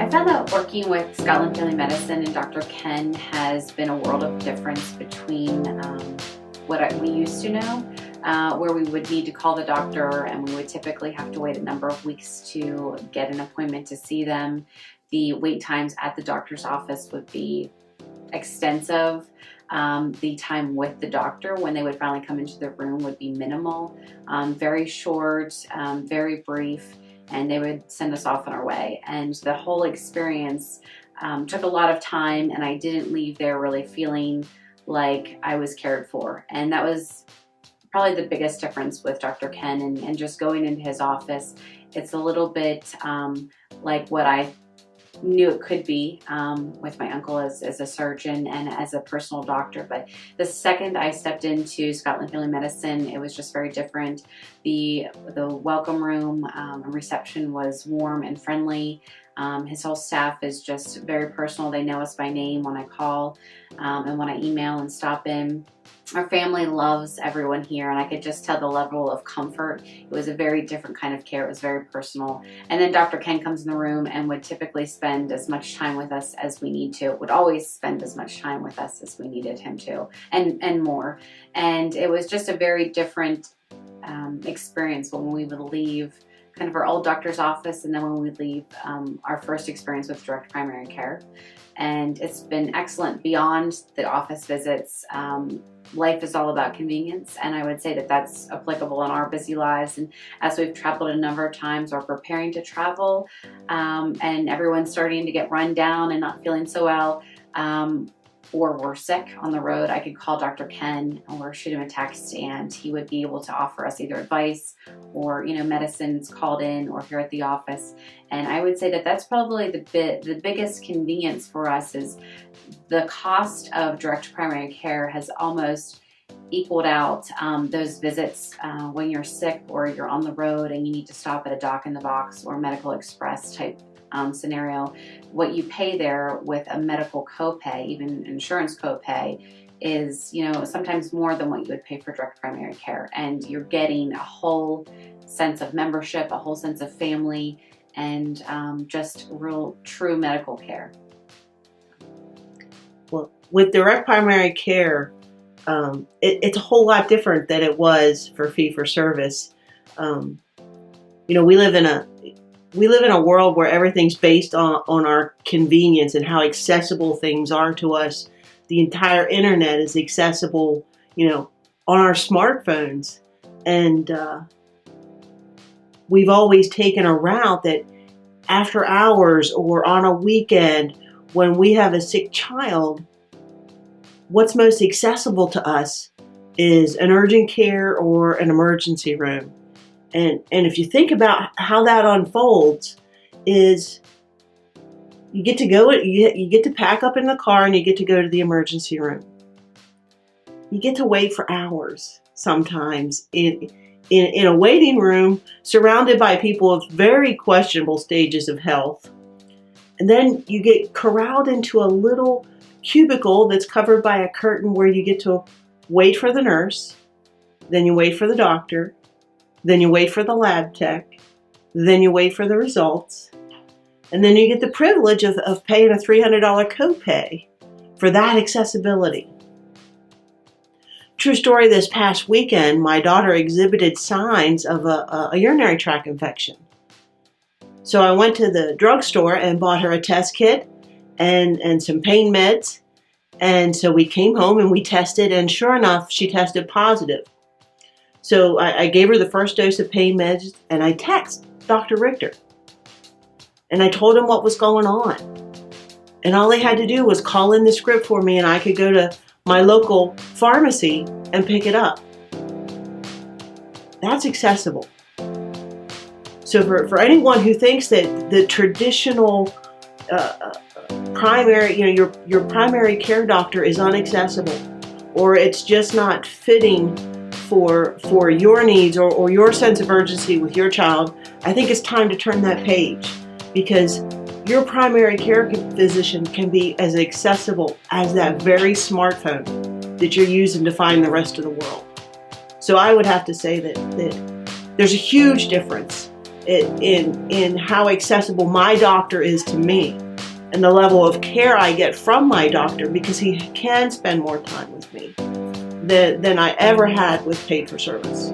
I found that working with Scotland Family Medicine and Dr. Ken has been a world of difference between we used to know, where we would need to call the doctor and we would typically have to wait a number of weeks to get an appointment to see them. The wait times at the doctor's office would be extensive. The time with the doctor when they would finally come into the room would be minimal, very short, very brief, and they would send us off on our way. And the whole experience took a lot of time, and I didn't leave there really feeling like I was cared for. And that was probably the biggest difference with Dr. Ken and just going into his office. It's a little bit like what I knew it could be with my uncle as a surgeon and as a personal doctor. But the second I stepped into Scotland Family Medicine, it was just very different. The welcome room and reception was warm and friendly. His whole staff is just very personal. They know us by name when I call and when I email and stop in. Our family loves everyone here, and I could just tell the level of comfort. It was a very different kind of care. It was very personal. And then Dr. Ken comes in the room and would typically spend as much time with us as we need to. Would always spend as much time with us as we needed him to, and more. And it was just a very different experience when we would leave kind of our old doctor's office, and then when we leave our first experience with direct primary care. And it's been excellent beyond the office visits. Life is all about convenience, and I would say that that's applicable in our busy lives. And as we've traveled a number of times or preparing to travel, and everyone's starting to get run down and not feeling so well, or we're sick on the road, I could call Dr. Ken or shoot him a text, and he would be able to offer us either advice or medicines called in or here at the office. And I would say that that's probably the biggest convenience for us is the cost of direct primary care has almost equaled out those visits when you're sick or you're on the road and you need to stop at a Doc in the Box or Medical Express type scenario. What you pay there with a medical copay, even insurance copay, is sometimes more than what you would pay for direct primary care, and you're getting a whole sense of membership, a whole sense of family, and just real true medical care. Well, with direct primary care, it's a whole lot different than it was for fee-for-service. We live in a world where everything's based on our convenience and how accessible things are to us. The entire internet is accessible, on our smartphones. And we've always taken a route that after hours or on a weekend, when we have a sick child, what's most accessible to us is an urgent care or an emergency room. And if you think about how that unfolds, is you get to go, you get to pack up in the car and you get to go to the emergency room. You get to wait for hours sometimes in a waiting room surrounded by people of very questionable stages of health. And then you get corralled into a little cubicle that's covered by a curtain where you get to wait for the nurse, then you wait for the doctor, then you wait for the lab tech, then you wait for the results, and then you get the privilege of paying a $300 copay for that accessibility. True story, this past weekend, my daughter exhibited signs of a urinary tract infection. So I went to the drugstore and bought her a test kit and some pain meds. And so we came home and we tested, and sure enough, she tested positive. So I gave her the first dose of pain meds, and I texted Dr. Richter. And I told him what was going on. And all they had to do was call in the script for me, and I could go to my local pharmacy and pick it up. That's accessible. So for anyone who thinks that the traditional primary, your primary care doctor is inaccessible, or it's just not fitting for your needs or your sense of urgency with your child, I think it's time to turn that page, because your primary care physician can be as accessible as that very smartphone that you're using to find the rest of the world. So I would have to say that there's a huge difference in how accessible my doctor is to me and the level of care I get from my doctor, because he can spend more time with me than I ever had with paid for service.